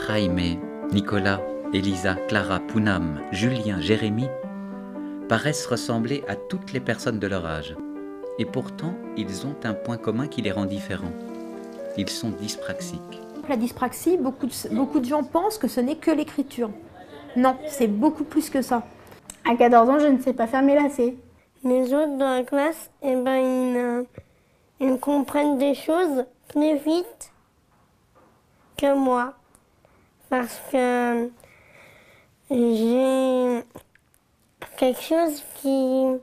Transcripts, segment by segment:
Jaime, Nicolas, Elisa, Clara, Pounam, Julien, Jérémy paraissent ressembler à toutes les personnes de leur âge. Et pourtant, ils ont un point commun qui les rend différents. Ils sont dyspraxiques. La dyspraxie, beaucoup de gens pensent que ce n'est que l'écriture. Non, c'est beaucoup plus que ça. À 14 ans, je ne sais pas faire mes lacets. Les autres dans la classe, ils comprennent des choses plus vite que moi. Parce que j'ai quelque chose qui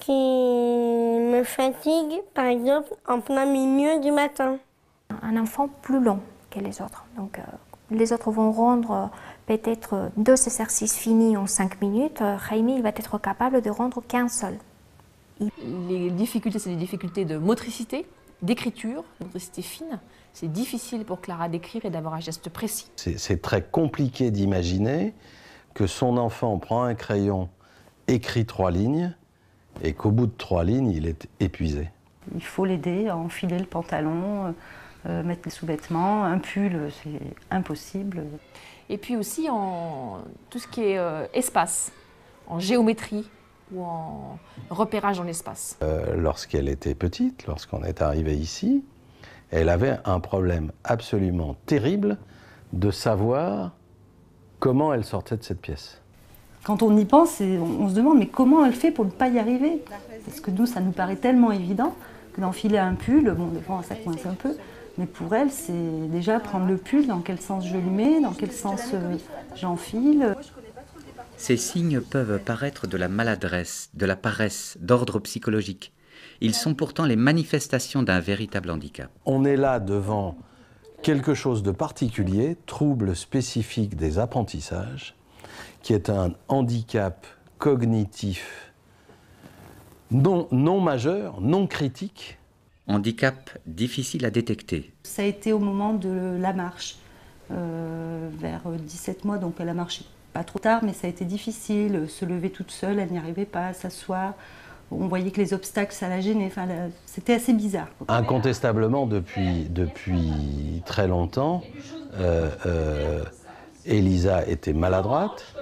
me fatigue, par exemple, en plein milieu du matin. Un enfant plus long que les autres. Donc, les autres vont rendre peut-être 2 exercices finis en 5 minutes. Jaime, il va être capable de rendre qu'un seul. Les difficultés, c'est des difficultés de motricité, d'écriture, de motricité fine. C'est difficile pour Clara d'écrire et d'avoir un geste précis. C'est très compliqué d'imaginer que son enfant prend un crayon, écrit 3 lignes, et qu'au bout de 3 lignes, il est épuisé. Il faut l'aider à enfiler le pantalon, mettre les sous-vêtements, un pull, c'est impossible. Et puis aussi en tout ce qui est espace, en géométrie ou en repérage dans l'espace. Lorsqu'elle était petite, lorsqu'on est arrivé ici, elle avait un problème absolument terrible de savoir comment elle sortait de cette pièce. Quand on y pense, on se demande mais comment elle fait pour ne pas y arriver? Parce que nous, ça nous paraît tellement évident que d'enfiler un pull, bon, des fois ça coince un peu, mais pour elle, c'est déjà prendre le pull, dans quel sens je le mets, dans quel sens j'enfile. Ces signes peuvent paraître de la maladresse, de la paresse, d'ordre psychologique. Ils sont pourtant les manifestations d'un véritable handicap. On est là devant quelque chose de particulier, trouble spécifique des apprentissages, qui est un handicap cognitif non majeur, non critique. Handicap difficile à détecter. Ça a été au moment de la marche, vers 17 mois, donc elle a marché pas trop tard, mais ça a été difficile, se lever toute seule, elle n'y arrivait pas, s'asseoir. On voyait que les obstacles, ça la gênait, enfin, c'était assez bizarre. Incontestablement, depuis très longtemps, Elisa était maladroite,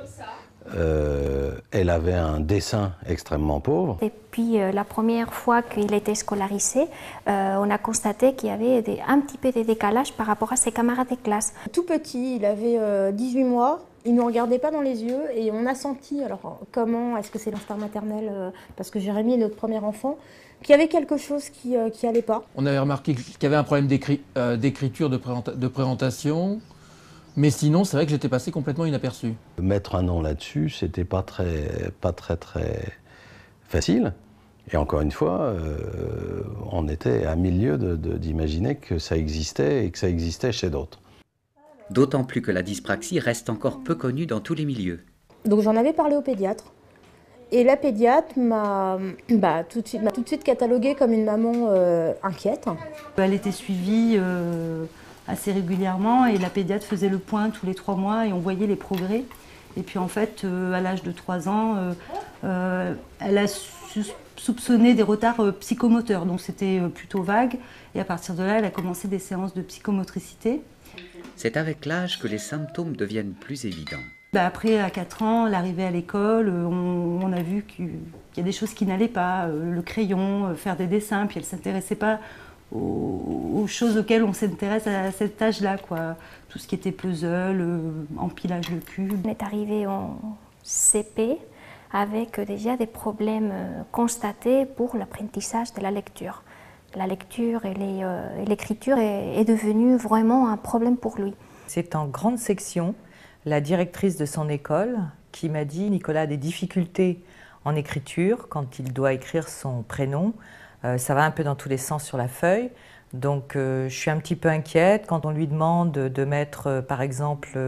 elle avait un dessin extrêmement pauvre. Et puis la première fois qu'il était scolarisé, on a constaté qu'il y avait un petit peu de décalage par rapport à ses camarades de classe. Tout petit, il avait 18 mois, il ne nous regardait pas dans les yeux et on a senti, alors comment, est-ce que c'est l'instinct maternel, parce que Jérémy est notre premier enfant, qu'il y avait quelque chose qui n'allait pas. On avait remarqué qu'il y avait un problème d'écriture, de présentation. Mais sinon, c'est vrai que j'étais passé complètement inaperçu. Mettre un nom là-dessus, c'était pas très facile. Et encore une fois, on était à milieu d'imaginer que ça existait et que ça existait chez d'autres. D'autant plus que la dyspraxie reste encore peu connue dans tous les milieux. Donc j'en avais parlé au pédiatre. Et la pédiatre m'a tout de suite cataloguée comme une maman inquiète. Elle était suivie assez régulièrement et la pédiatre faisait le point tous les 3 mois et on voyait les progrès. Et puis en fait, à l'âge de 3 ans, elle a soupçonné des retards psychomoteurs, donc c'était plutôt vague. Et à partir de là, elle a commencé des séances de psychomotricité. C'est avec l'âge que les symptômes deviennent plus évidents. Après, à 4 ans, l'arrivée à l'école, on a vu qu'il y a des choses qui n'allaient pas, le crayon, faire des dessins, puis elle ne s'intéressait pas aux choses auxquelles on s'intéresse à cet âge-là, quoi. Tout ce qui était puzzle, empilage de cubes. On est arrivé en CP avec déjà des problèmes constatés pour l'apprentissage de la lecture. La lecture et l'écriture est devenue vraiment un problème pour lui. C'est en grande section la directrice de son école qui m'a dit « Nicolas a des difficultés en écriture quand il doit écrire son prénom. Ça va un peu dans tous les sens sur la feuille. Donc je suis un petit peu inquiète quand on lui demande de mettre par exemple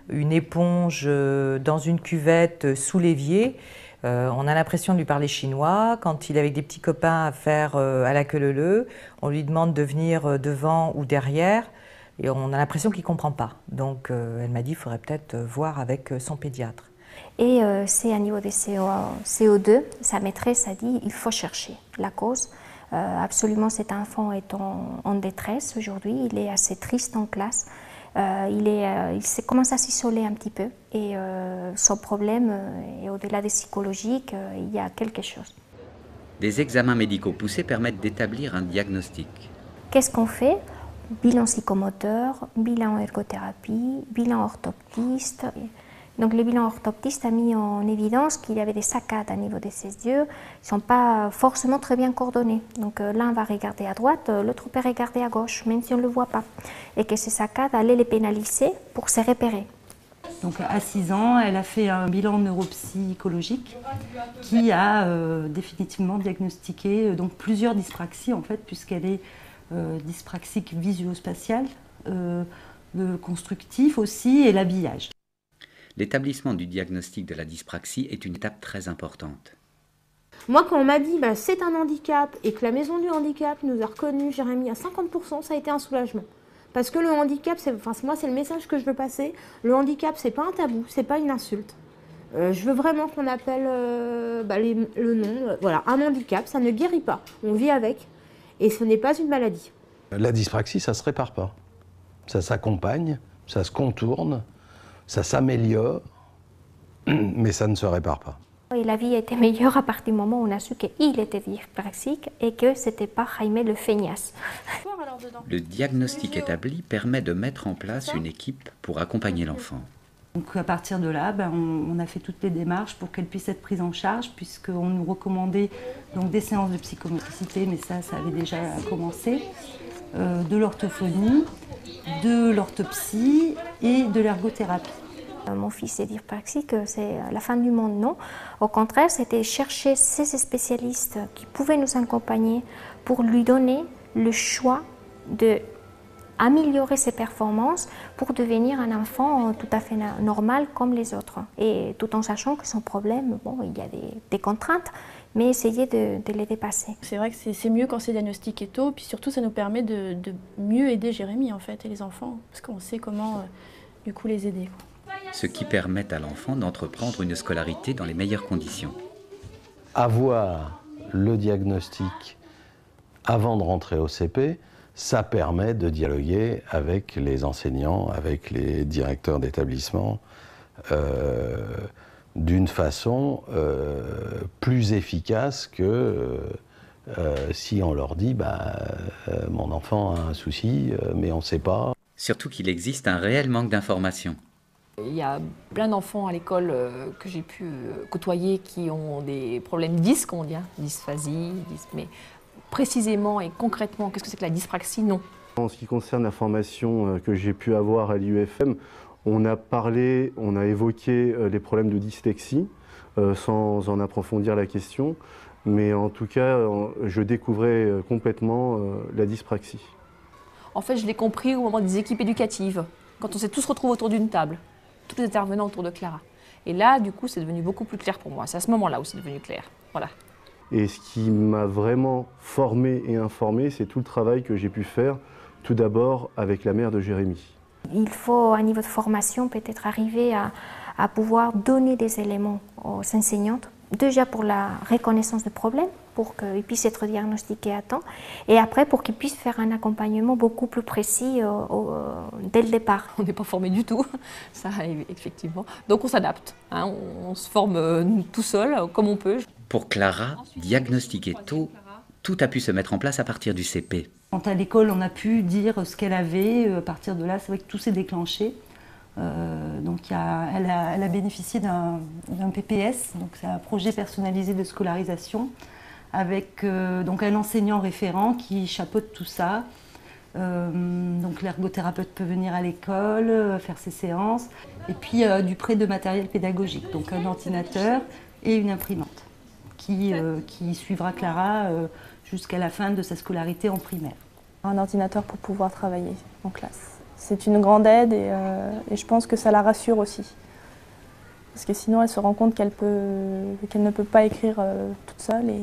une éponge dans une cuvette sous l'évier. On a l'impression de lui parler chinois. Quand il est avec des petits copains à faire à la queue leu-leu, on lui demande de venir devant ou derrière et on a l'impression qu'il ne comprend pas. Donc elle m'a dit qu'il faudrait peut-être voir avec son pédiatre. Et c'est à niveau des CO2, sa maîtresse a dit il faut chercher la cause. Absolument, cet enfant est en détresse aujourd'hui, il est assez triste en classe. il commence à s'isoler un petit peu et son problème est au-delà des psychologiques, il y a quelque chose. Des examens médicaux poussés permettent d'établir un diagnostic. Qu'est-ce qu'on fait? Bilan psychomoteur, bilan ergothérapie, bilan orthoptiste. Donc le bilan orthoptiste a mis en évidence qu'il y avait des saccades au niveau de ses yeux. Ils ne sont pas forcément très bien coordonnés. Donc l'un va regarder à droite, l'autre peut regarder à gauche, même si on ne le voit pas. Et que ces saccades allaient les pénaliser pour se repérer. Donc à 6 ans, elle a fait un bilan neuropsychologique qui a définitivement diagnostiqué donc plusieurs dyspraxies en fait, puisqu'elle est dyspraxique visuospatiale, le constructif aussi et l'habillage. L'établissement du diagnostic de la dyspraxie est une étape très importante. Moi, quand on m'a dit c'est un handicap et que la maison du handicap nous a reconnu Jérémy à 50%, ça a été un soulagement. Parce que le handicap, moi c'est le message que je veux passer, le handicap c'est pas un tabou, c'est pas une insulte. Je veux vraiment qu'on appelle le nom, voilà, un handicap, ça ne guérit pas, on vit avec et ce n'est pas une maladie. La dyspraxie, ça ne se répare pas. Ça s'accompagne, ça se contourne, ça s'améliore, mais ça ne se répare pas. Et la vie était meilleure à partir du moment où on a su qu'il était dyspraxique et que ce n'était pas Jaime le feignasse. Le diagnostic établi permet de mettre en place une équipe pour accompagner l'enfant. Donc à partir de là, on a fait toutes les démarches pour qu'elle puisse être prise en charge, puisqu'on nous recommandait donc, des séances de psychomotricité, mais ça avait déjà commencé, de l'orthophonie, de l'orthopsie et de l'ergothérapie. Mon fils est dyspraxique, c'est la fin du monde, non. Au contraire, c'était chercher ces spécialistes qui pouvaient nous accompagner pour lui donner le choix d'améliorer ses performances pour devenir un enfant tout à fait normal comme les autres. Et tout en sachant que son problème, il y a des contraintes, mais essayer de les dépasser. C'est vrai que c'est mieux quand c'est diagnostiqué tôt, puis surtout ça nous permet de mieux aider Jérémy en fait, et les enfants, parce qu'on sait comment du coup les aider. Ce qui permet à l'enfant d'entreprendre une scolarité dans les meilleures conditions. Avoir le diagnostic avant de rentrer au CP, ça permet de dialoguer avec les enseignants, avec les directeurs d'établissement, d'une façon plus efficace que si on leur dit mon enfant a un souci, mais on ne sait pas. Surtout qu'il existe un réel manque d'informations. Il y a plein d'enfants à l'école que j'ai pu côtoyer qui ont des problèmes qu'on dit, dysphasie, mais précisément et concrètement, qu'est-ce que c'est que la dyspraxie? Non. En ce qui concerne la formation que j'ai pu avoir à l'IUFM, on a évoqué les problèmes de dyslexie sans en approfondir la question, mais en tout cas, je découvrais complètement la dyspraxie. En fait, je l'ai compris au moment des équipes éducatives, quand on s'est tous retrouvés autour d'une table, tous les intervenants autour de Clara. Et là, du coup, c'est devenu beaucoup plus clair pour moi. C'est à ce moment-là où c'est devenu clair. Voilà. Et ce qui m'a vraiment formé et informé, c'est tout le travail que j'ai pu faire, tout d'abord avec la mère de Jérémy. Il faut, à niveau de formation, peut-être arriver à pouvoir donner des éléments aux enseignantes, déjà pour la reconnaissance des problèmes, pour qu'ils puissent être diagnostiqués à temps, et après pour qu'ils puissent faire un accompagnement beaucoup plus précis dès le départ. On n'est pas formé du tout, ça effectivement. Donc on s'adapte, on se forme tout seul, comme on peut. Pour Clara, diagnostiquer tôt, tout a pu se mettre en place à partir du CP. Quand à l'école, on a pu dire ce qu'elle avait, à partir de là, c'est vrai que tout s'est déclenché. Donc elle a bénéficié d'un PPS, donc c'est un projet personnalisé de scolarisation, avec donc un enseignant référent qui chapeaute tout ça. Donc l'ergothérapeute peut venir à l'école, faire ses séances, et puis du prêt de matériel pédagogique, donc un ordinateur et une imprimante, qui suivra Clara jusqu'à la fin de sa scolarité en primaire. Un ordinateur pour pouvoir travailler en classe. C'est une grande aide et je pense que ça la rassure aussi. Parce que sinon, elle se rend compte qu'elle ne peut pas écrire toute seule et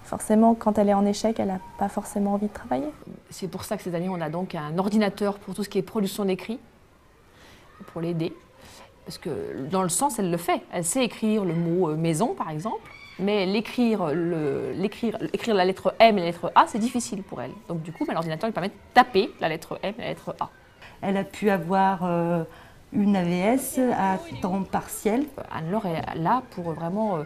forcément, quand elle est en échec, elle n'a pas forcément envie de travailler. C'est pour ça que cette année, on a donc un ordinateur pour tout ce qui est production d'écrit, pour l'aider. Parce que dans le sens, elle le fait. Elle sait écrire le mot maison, par exemple. Mais écrire la lettre M et la lettre A, c'est difficile pour elle. Donc du coup, l'ordinateur lui permet de taper la lettre M et la lettre A. Elle a pu avoir une AVS à temps partiel. Anne-Laure est là pour vraiment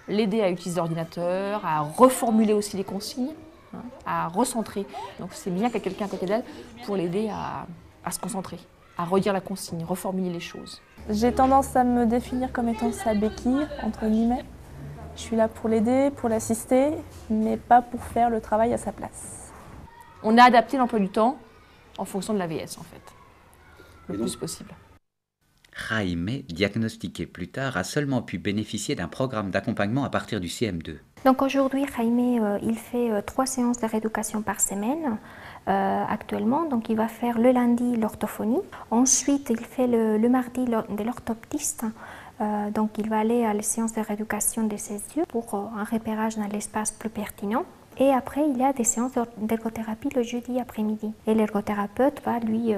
l'aider à utiliser l'ordinateur, à reformuler aussi les consignes, hein, à recentrer. Donc c'est bien qu'il y ait quelqu'un à côté d'elle pour l'aider à se concentrer, à redire la consigne, reformuler les choses. J'ai tendance à me définir comme étant sa béquille, entre guillemets. Je suis là pour l'aider, pour l'assister, mais pas pour faire le travail à sa place. On a adapté l'emploi du temps en fonction de l'AVS en fait, le plus possible. Jaime, diagnostiqué plus tard, a seulement pu bénéficier d'un programme d'accompagnement à partir du CM2. Donc aujourd'hui, Jaime, il fait 3 séances de rééducation par semaine actuellement. Donc il va faire le lundi l'orthophonie. Ensuite, il fait le mardi de l'orthoptiste. Donc il va aller à la séance de rééducation de ses yeux pour un repérage dans l'espace plus pertinent. Et après, il y a des séances d'ergothérapie le jeudi après-midi. Et l'ergothérapeute va lui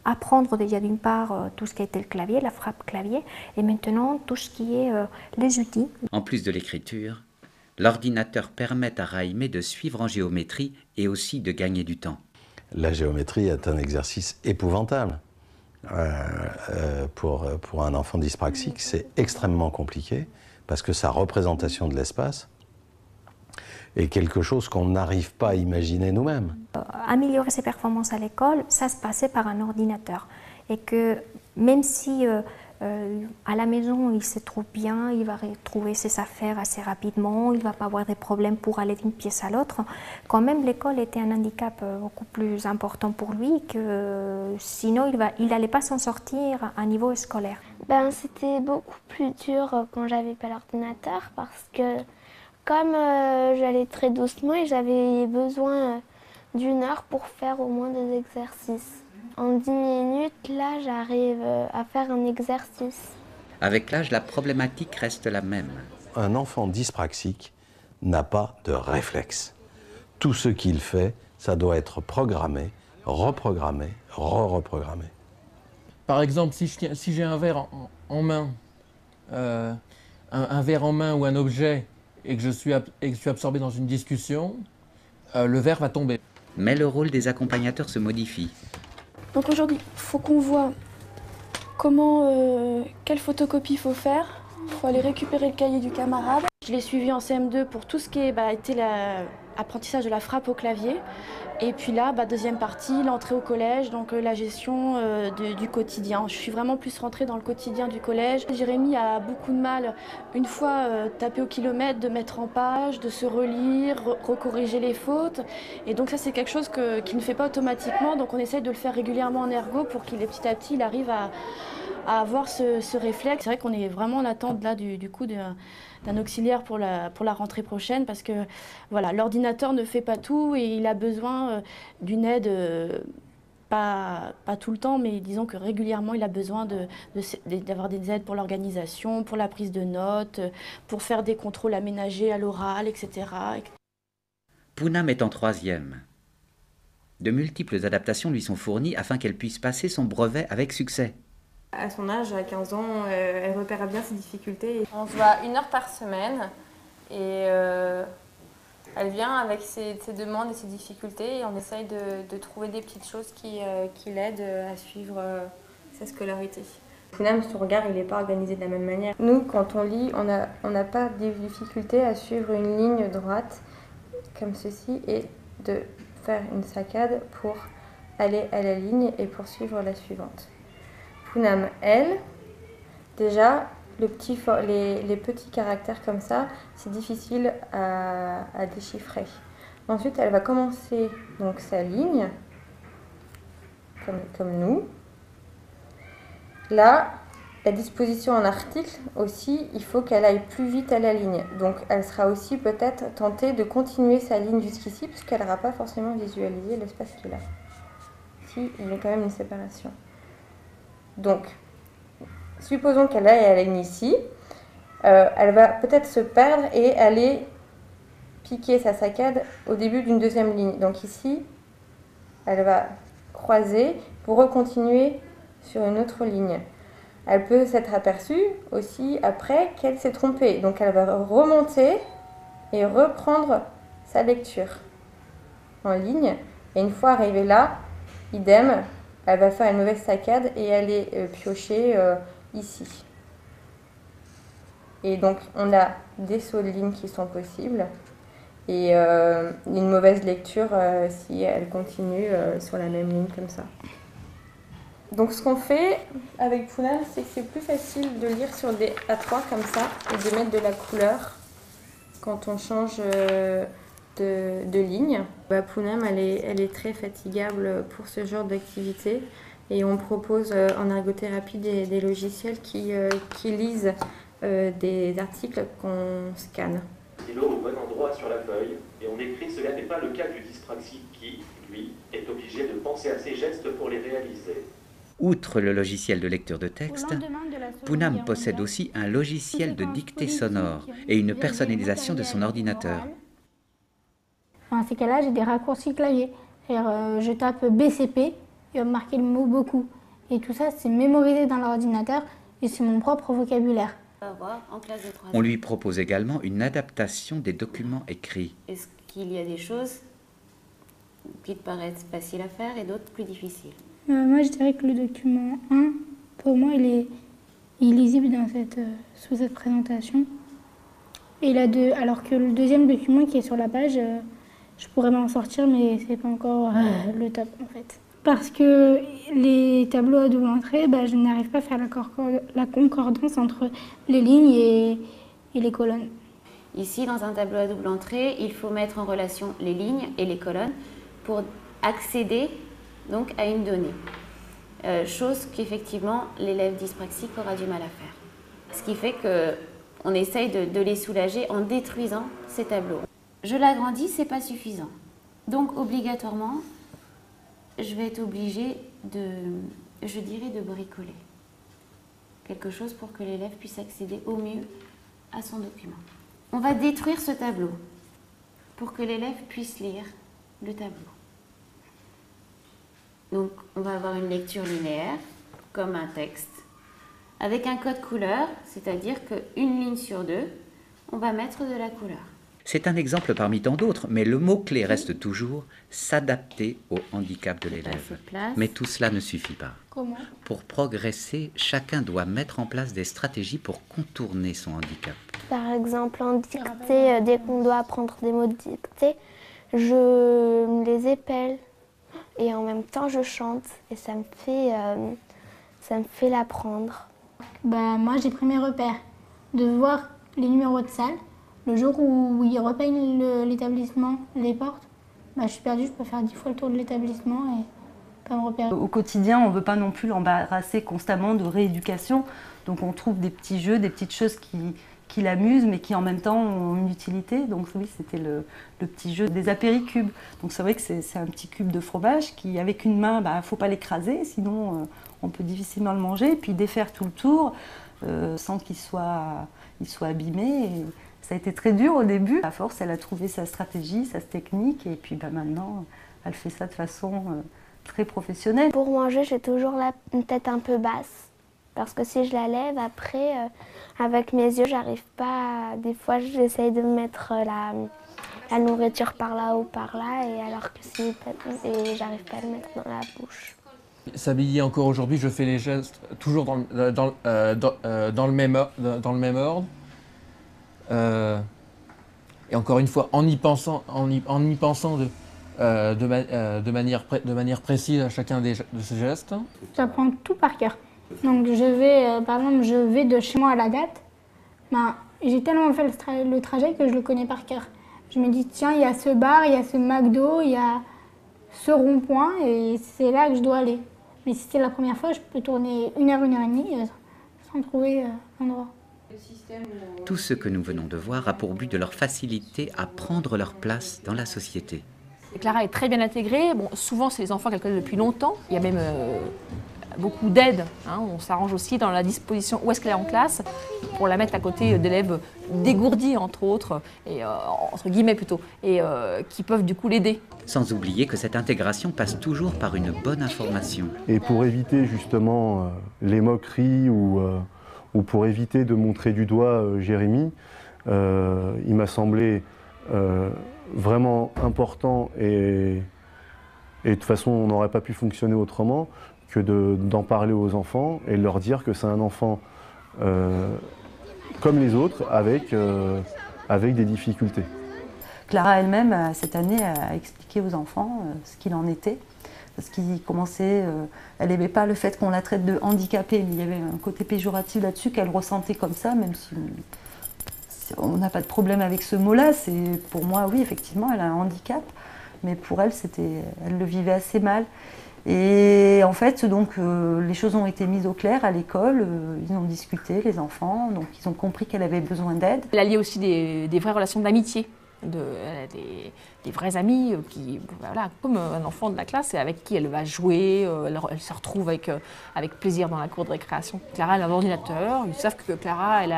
apprendre déjà d'une part tout ce qui était le clavier, la frappe clavier, et maintenant tout ce qui est les outils. En plus de l'écriture, l'ordinateur permet à Jaime de suivre en géométrie et aussi de gagner du temps. La géométrie est un exercice épouvantable. Pour un enfant dyspraxique, c'est extrêmement compliqué parce que sa représentation de l'espace est quelque chose qu'on n'arrive pas à imaginer nous-mêmes. Améliorer ses performances à l'école, ça se passait par un ordinateur. Et que même si à la maison il se trouve bien, il va retrouver ses affaires assez rapidement, il ne va pas avoir des problèmes pour aller d'une pièce à l'autre, quand même l'école était un handicap beaucoup plus important pour lui, que sinon il n'allait pas s'en sortir à niveau scolaire. C'était beaucoup plus dur quand j'avais pas l'ordinateur parce que comme j'allais très doucement et j'avais besoin d'1 heure pour faire au moins 2 exercices. En 10 minutes, là, j'arrive à faire un exercice. Avec l'âge, la problématique reste la même. Un enfant dyspraxique n'a pas de réflexe. Tout ce qu'il fait, ça doit être programmé, reprogrammé, re-reprogrammé. Par exemple, si j'ai un verre en main, un verre en main ou un objet, et que je suis absorbé dans une discussion, le verre va tomber. Mais le rôle des accompagnateurs se modifie. Donc aujourd'hui, il faut qu'on voit quelle photocopie il faut faire. Il faut aller récupérer le cahier du camarade. Je l'ai suivi en CM2 pour tout ce qui était l'apprentissage de la frappe au clavier. Et puis là, deuxième partie, l'entrée au collège, donc la gestion du quotidien. Je suis vraiment plus rentrée dans le quotidien du collège. Jérémy a beaucoup de mal, une fois tapé au kilomètre, de mettre en page, de se relire, recorriger les fautes. Et donc ça, c'est quelque chose qu'il ne fait pas automatiquement. Donc on essaye de le faire régulièrement en ergo pour qu'il, petit à petit, il arrive à avoir ce réflexe. C'est vrai qu'on est vraiment en attente là du coup d'un auxiliaire pour la rentrée prochaine parce que voilà, l'ordinateur ne fait pas tout et il a besoin d'une aide, pas tout le temps, mais disons que régulièrement il a besoin d'avoir des aides pour l'organisation, pour la prise de notes, pour faire des contrôles aménagés à l'oral, etc. Poonam est en 3e. De multiples adaptations lui sont fournies afin qu'elle puisse passer son brevet avec succès. À son âge, à 15 ans, elle repère bien ses difficultés. On se voit 1 heure par semaine et elle vient avec ses demandes et ses difficultés et on essaye de trouver des petites choses qui l'aident à suivre sa scolarité. Poonam, son regard, il n'est pas organisé de la même manière. Nous, quand on lit, on n'a pas de difficulté à suivre une ligne droite comme ceci et de faire une saccade pour aller à la ligne et poursuivre la suivante. Poonam, elle, déjà, les petits caractères comme ça, c'est difficile à déchiffrer. Ensuite, elle va commencer donc sa ligne, comme nous. Là, la disposition en article aussi, il faut qu'elle aille plus vite à la ligne. Donc, elle sera aussi peut-être tentée de continuer sa ligne jusqu'ici, puisqu'elle n'aura pas forcément visualisé l'espace qu'il a. Si, il y a quand même une séparation. Donc, supposons qu'elle aille à la ligne ici, elle va peut-être se perdre et aller piquer sa saccade au début d'une 2e ligne. Donc ici, elle va croiser pour recontinuer sur une autre ligne. Elle peut s'être aperçue aussi après qu'elle s'est trompée. Donc elle va remonter et reprendre sa lecture en ligne. Et une fois arrivée là, idem, elle va faire une mauvaise saccade et elle est piochée ici. Et donc on a des sauts de ligne qui sont possibles et une mauvaise lecture si elle continue sur la même ligne comme ça. Donc ce qu'on fait avec Poonam, c'est que c'est plus facile de lire sur des A3 comme ça et de mettre de la couleur quand on change de ligne. Poonam, elle est très fatigable pour ce genre d'activité et on propose en ergothérapie des logiciels qui lisent des articles qu'on scanne. Stylo au bon endroit sur la feuille et on écrit. Cela n'est pas le cas du dyspraxique qui, lui, est obligé de penser à ses gestes pour les réaliser. Outre le logiciel de lecture de texte, Poonam possède aussi un logiciel de dictée sonore et une personnalisation de son ordinateur. Dans ces cas-là, j'ai des raccourcis clavier. Je tape BCP, il va me marquer le mot beaucoup. Et tout ça, c'est mémorisé dans l'ordinateur et c'est mon propre vocabulaire. On lui propose également une adaptation des documents écrits. Est-ce qu'il y a des choses qui te paraissent faciles à faire et d'autres plus difficiles? Moi, je dirais que le document 1, pour moi, il est lisible sous cette présentation. Et alors que le deuxième document qui est sur la page, je pourrais m'en sortir, mais c'est pas encore le top en fait. Parce que les tableaux à double entrée, je n'arrive pas à faire la concordance entre les lignes et les colonnes. Ici, dans un tableau à double entrée, il faut mettre en relation les lignes et les colonnes pour accéder donc à une donnée. Chose qu'effectivement l'élève dyspraxique aura du mal à faire. Ce qui fait qu'on essaye de les soulager en détruisant ces tableaux. Je l'agrandis, c'est pas suffisant. Donc obligatoirement, je vais être obligée de bricoler quelque chose pour que l'élève puisse accéder au mieux à son document. On va détruire ce tableau pour que l'élève puisse lire le tableau. Donc on va avoir une lecture linéaire, comme un texte, avec un code couleur, c'est-à-dire qu'une ligne sur deux, on va mettre de la couleur. C'est un exemple parmi tant d'autres, mais le mot-clé reste toujours s'adapter au handicap de l'élève. Mais tout cela ne suffit pas. Comment ? Pour progresser, chacun doit mettre en place des stratégies pour contourner son handicap. Par exemple, en dictée, dès qu'on doit apprendre des mots de dictée, je me les épelle et en même temps je chante et ça me fait l'apprendre. Moi j'ai pris mes repères, de voir les numéros de salle. Le jour où ils repeignent l'établissement, les portes, je suis perdue, je peux faire 10 fois le tour de l'établissement et pas me repérer. Au quotidien, on ne veut pas non plus l'embarrasser constamment de rééducation, donc on trouve des petits jeux, des petites choses qui l'amusent, mais qui en même temps ont une utilité. Donc oui, c'était le petit jeu des apéricubes. Donc c'est vrai que c'est un petit cube de fromage qui, avec une main, il ne faut pas l'écraser, sinon on peut difficilement le manger, et puis défaire tout le tour sans qu'il soit abîmé. Et ça a été très dur au début. À force, elle a trouvé sa stratégie, sa technique, et puis maintenant, elle fait ça de façon très professionnelle. Pour manger, j'ai toujours une tête un peu basse, parce que si je la lève, après, avec mes yeux, j'arrive pas. Des fois, j'essaye de mettre la nourriture par là ou par là, et alors que j'arrive pas à le mettre dans la bouche. S'habiller encore aujourd'hui, je fais les gestes toujours dans le même ordre. Et encore une fois, en y pensant de manière précise à chacun de ces gestes. J'apprends tout par cœur. Donc par exemple, je vais de chez moi à la date. J'ai tellement fait le trajet que je le connais par cœur. Je me dis, tiens, il y a ce bar, il y a ce McDo, il y a ce rond-point, et c'est là que je dois aller. Mais si c'est la première fois, je peux tourner 1 heure, 1 heure et demie sans trouver l'endroit. Tout ce que nous venons de voir a pour but de leur faciliter à prendre leur place dans la société. Et Clara est très bien intégrée. Souvent, c'est les enfants qu'elle connaît depuis longtemps. Il y a même beaucoup d'aide. On s'arrange aussi dans la disposition où est-ce qu'elle est en classe pour la mettre à côté d'élèves dégourdis, entre autres, et entre guillemets plutôt, et qui peuvent du coup l'aider. Sans oublier que cette intégration passe toujours par une bonne information. Et pour éviter justement les moqueries ou pour éviter de montrer du doigt Jérémy, il m'a semblé vraiment important et Et de toute façon, on n'aurait pas pu fonctionner autrement que d'en parler aux enfants et de leur dire que c'est un enfant comme les autres, avec des difficultés. Clara elle-même, cette année, a expliqué aux enfants ce qu'il en était. Parce qu'il commençait, elle n'aimait pas le fait qu'on la traite de handicapée, mais il y avait un côté péjoratif là-dessus qu'elle ressentait comme ça, même si on n'a pas de problème avec ce mot-là. Pour moi, oui, effectivement, elle a un handicap, mais pour elle, elle le vivait assez mal. Et en fait, donc, les choses ont été mises au clair à l'école, ils ont discuté, les enfants, donc ils ont compris qu'elle avait besoin d'aide. Elle a lié aussi des vraies relations d'amitié. Elle a des vrais amis, voilà, comme un enfant de la classe, et avec qui elle va jouer, elle se retrouve avec plaisir dans la cour de récréation. Clara, elle a un ordinateur, ils savent que Clara, elle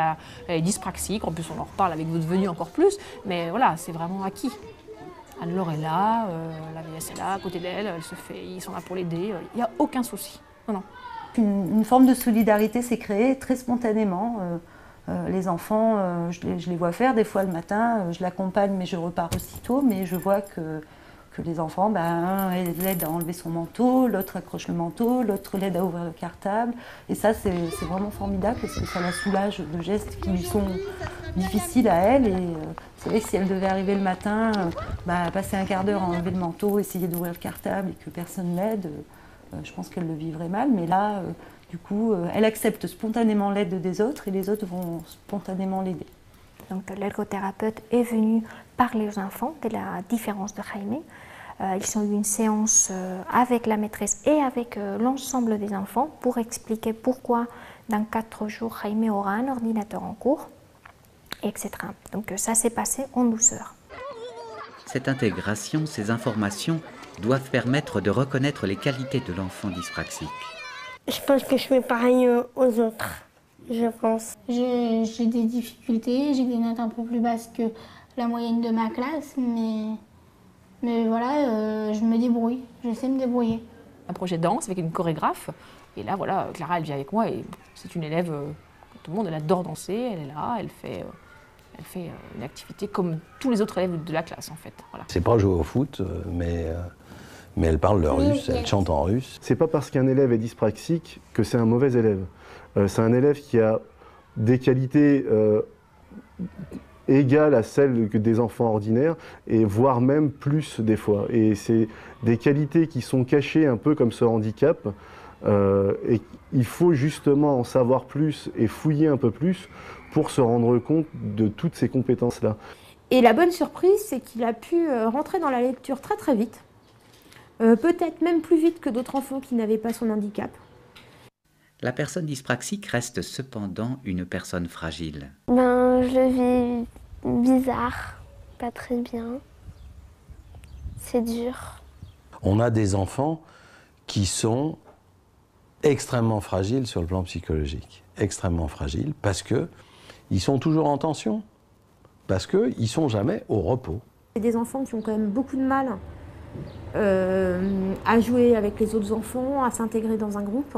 est dyspraxique, en plus on en reparle avec votre venue encore plus, mais voilà, c'est vraiment acquis. Anne-Laure est là, la vieillesse est là, à côté d'elle, ils sont là pour l'aider, il n'y a aucun souci. Non, non. Une forme de solidarité s'est créée très spontanément. Les enfants, je les vois faire des fois le matin, je l'accompagne mais je repars aussitôt, mais je vois que les enfants, un l'aide à enlever son manteau, l'autre accroche le manteau, l'autre l'aide à ouvrir le cartable. Et ça, c'est vraiment formidable parce que ça la soulage de gestes qui lui sont difficiles à elle. Et vous savez, si elle devait arriver le matin, passer un quart d'heure à enlever le manteau, essayer d'ouvrir le cartable et que personne l'aide, je pense qu'elle le vivrait mal. Mais là, du coup, elle accepte spontanément l'aide des autres et les autres vont spontanément l'aider. Donc l'ergothérapeute est venu parler aux enfants de la différence de Jaime. Ils ont eu une séance avec la maîtresse et avec l'ensemble des enfants pour expliquer pourquoi dans 4 jours Jaime aura un ordinateur en cours, etc. Donc ça s'est passé en douceur. Cette intégration, ces informations doivent permettre de reconnaître les qualités de l'enfant dyspraxique. Je pense que je fais pareil aux autres, je pense. J'ai des difficultés, j'ai des notes un peu plus basses que la moyenne de ma classe, mais voilà, je me débrouille, je sais me débrouiller. Un projet de danse avec une chorégraphe, et là voilà, Clara elle vient avec moi et c'est une élève, tout le monde, elle adore danser, elle est là, elle fait une activité comme tous les autres élèves de la classe en fait. Voilà. C'est pas jouer au foot, mais elle parle le russe, elle chante en russe. C'est pas parce qu'un élève est dyspraxique que c'est un mauvais élève. C'est un élève qui a des qualités égales à celles des enfants ordinaires, et voire même plus des fois. Et c'est des qualités qui sont cachées un peu comme ce handicap, et il faut justement en savoir plus et fouiller un peu plus pour se rendre compte de toutes ces compétences-là. Et la bonne surprise, c'est qu'il a pu rentrer dans la lecture très très vite. Peut-être même plus vite que d'autres enfants qui n'avaient pas son handicap. La personne dyspraxique reste cependant une personne fragile. Je le vis bizarre, pas très bien. C'est dur. On a des enfants qui sont extrêmement fragiles sur le plan psychologique. Extrêmement fragiles parce qu'ils sont toujours en tension. Parce qu'ils ne sont jamais au repos. C'est des enfants qui ont quand même beaucoup de mal à jouer avec les autres enfants, à s'intégrer dans un groupe.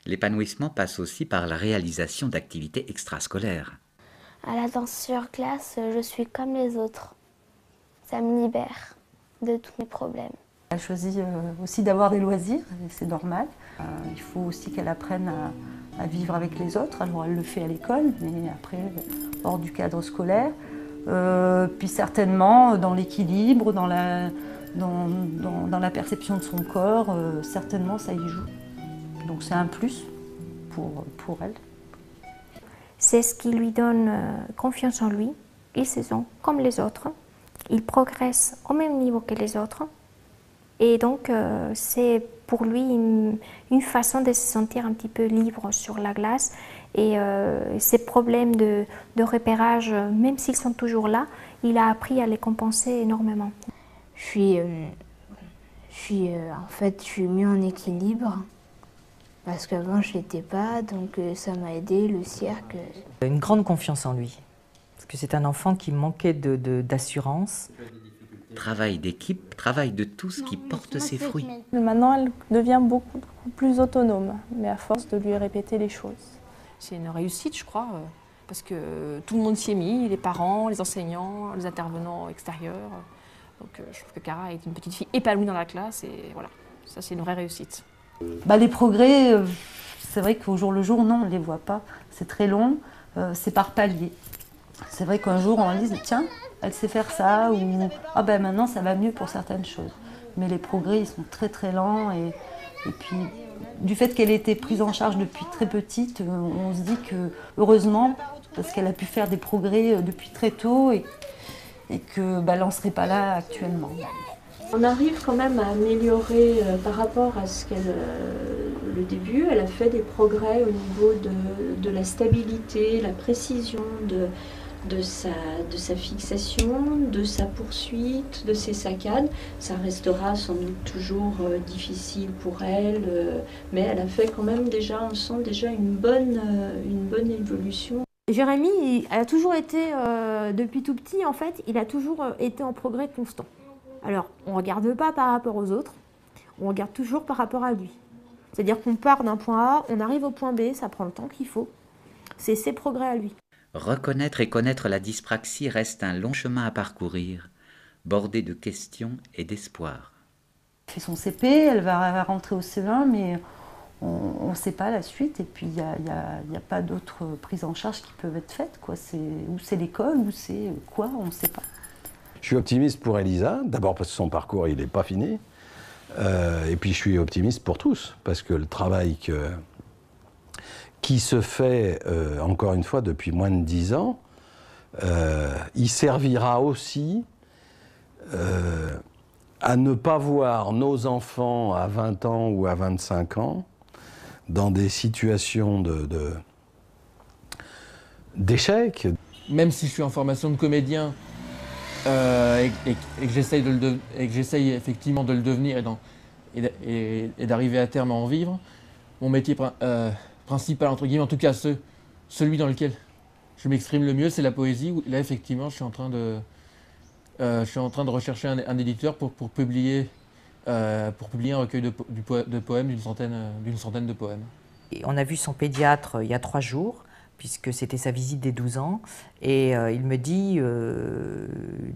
L'épanouissement passe aussi par la réalisation d'activités extrascolaires. À la danse sur glace, je suis comme les autres. Ça me libère de tous mes problèmes. Elle a choisi aussi d'avoir des loisirs, et c'est normal. Il faut aussi qu'elle apprenne à vivre avec les autres. Alors elle le fait à l'école, mais après, hors du cadre scolaire. Puis certainement dans l'équilibre, dans la perception de son corps, certainement ça y joue. Donc c'est un plus pour elle. C'est ce qui lui donne confiance en lui. Il se sent comme les autres. Il progresse au même niveau que les autres. Et donc c'est pour lui une façon de se sentir un petit peu libre sur la glace. Et ces problèmes de repérage, même s'ils sont toujours là, il a appris à les compenser énormément. En fait, je suis mieux en équilibre. Parce qu'avant, je l'étais pas, donc ça m'a aidé, le cirque. Une grande confiance en lui. Parce que c'est un enfant qui manquait d'assurance. Travail d'équipe, travail de tous qui porte ses fruits. Maintenant, elle devient beaucoup plus autonome, mais à force de lui répéter les choses. C'est une réussite, je crois, parce que tout le monde s'y est mis, les parents, les enseignants, les intervenants extérieurs. Donc je trouve que Cara est une petite fille épanouie dans la classe et voilà, ça c'est une vraie réussite. Les progrès, c'est vrai qu'au jour le jour, non, on ne les voit pas. C'est très long, c'est par palier. C'est vrai qu'un jour, on dit, tiens, elle sait faire ça, ou ah ben maintenant, ça va mieux pour certaines choses. Mais les progrès, ils sont très très lents. Et puis, du fait qu'elle ait été prise en charge depuis très petite, on se dit que, heureusement, parce qu'elle a pu faire des progrès depuis très tôt et que elle n'en serait pas là actuellement. On arrive quand même à améliorer par rapport à ce qu'elle, le début. Elle a fait des progrès au niveau de la stabilité, la précision de sa fixation, de sa poursuite, de ses saccades. Ça restera sans doute toujours difficile pour elle, mais elle a fait quand même déjà, on sent déjà une bonne évolution. Jérémy, il a toujours été, depuis tout petit, en fait, il a toujours été en progrès constant. Alors, on ne regarde pas par rapport aux autres, on regarde toujours par rapport à lui. C'est-à-dire qu'on part d'un point A, on arrive au point B, ça prend le temps qu'il faut. C'est ses progrès à lui. Reconnaître et connaître la dyspraxie reste un long chemin à parcourir, bordé de questions et d'espoir. Elle fait son CP, elle va rentrer au CE1, mais on ne sait pas la suite. Et puis, il n'y a pas d'autres prises en charge qui peuvent être faites, quoi. Ou c'est l'école, ou c'est quoi, on ne sait pas. Je suis optimiste pour Elisa, d'abord parce que son parcours il n'est pas fini, et puis je suis optimiste pour tous, parce que le travail qui se fait, encore une fois, depuis moins de 10 ans, il servira aussi à ne pas voir nos enfants à 20 ans ou à 25 ans dans des situations d'échec. Même si je suis en formation de comédien, et que j'essaye effectivement de le devenir et d'arriver à terme à en vivre, mon métier principal, entre guillemets, en tout cas celui dans lequel je m'exprime le mieux, c'est la poésie. Là, effectivement, je suis en train de rechercher un éditeur pour publier un recueil de poèmes d'une centaine de poèmes. Et on a vu son pédiatre il y a 3 jours, puisque c'était sa visite des 12 ans. Et il me dit,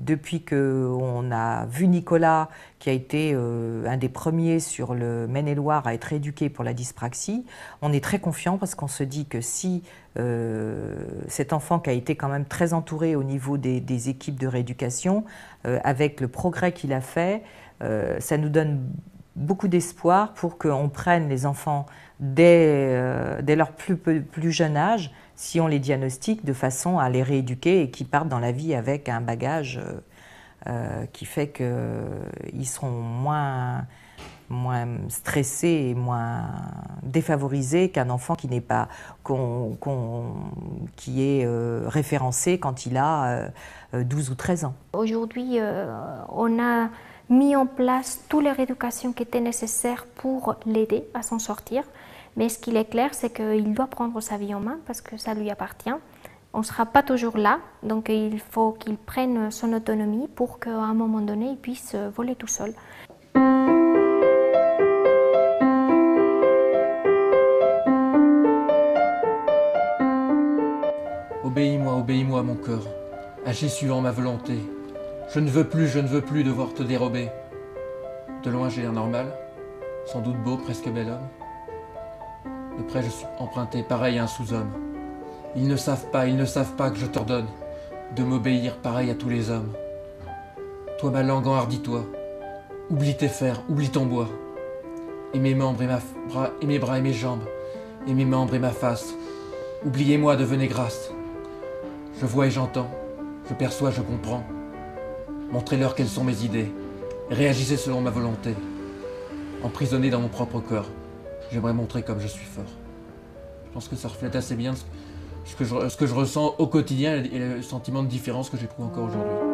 depuis qu'on a vu Nicolas, qui a été un des premiers sur le Maine-et-Loire à être éduqué pour la dyspraxie, on est très confiant parce qu'on se dit que si cet enfant qui a été quand même très entouré au niveau des équipes de rééducation, avec le progrès qu'il a fait, ça nous donne beaucoup d'espoir pour qu'on prenne les enfants dès leur plus jeune âge, si on les diagnostique, de façon à les rééduquer et qu'ils partent dans la vie avec un bagage qui fait qu'ils seront moins stressés et moins défavorisés qu'un enfant qui n'est pas qui est référencé quand il a 12 ou 13 ans. Aujourd'hui, on a mis en place toutes les rééducations qui étaient nécessaires pour l'aider à s'en sortir. Mais ce qu'il est clair, c'est qu'il doit prendre sa vie en main parce que ça lui appartient. On ne sera pas toujours là, donc il faut qu'il prenne son autonomie pour qu'à un moment donné, il puisse voler tout seul. Obéis-moi mon corps, agis suivant ma volonté. Je ne veux plus devoir te dérober. De loin j'ai l'air normal, sans doute beau, presque bel homme. De près je suis emprunté pareil à un sous-homme. Ils ne savent pas que je t'ordonne de m'obéir pareil à tous les hommes. Toi ma langue enhardis-toi, oublie tes fers, oublie ton bois. Et mes membres et mes bras et mes jambes, et mes membres et ma face, oubliez-moi, devenez grâce. Je vois et j'entends, je perçois, je comprends. Montrez-leur quelles sont mes idées, réagissez selon ma volonté. Emprisonné dans mon propre corps, j'aimerais montrer comme je suis fort. Je pense que ça reflète assez bien ce que je ressens au quotidien et le sentiment de différence que j'éprouve encore aujourd'hui.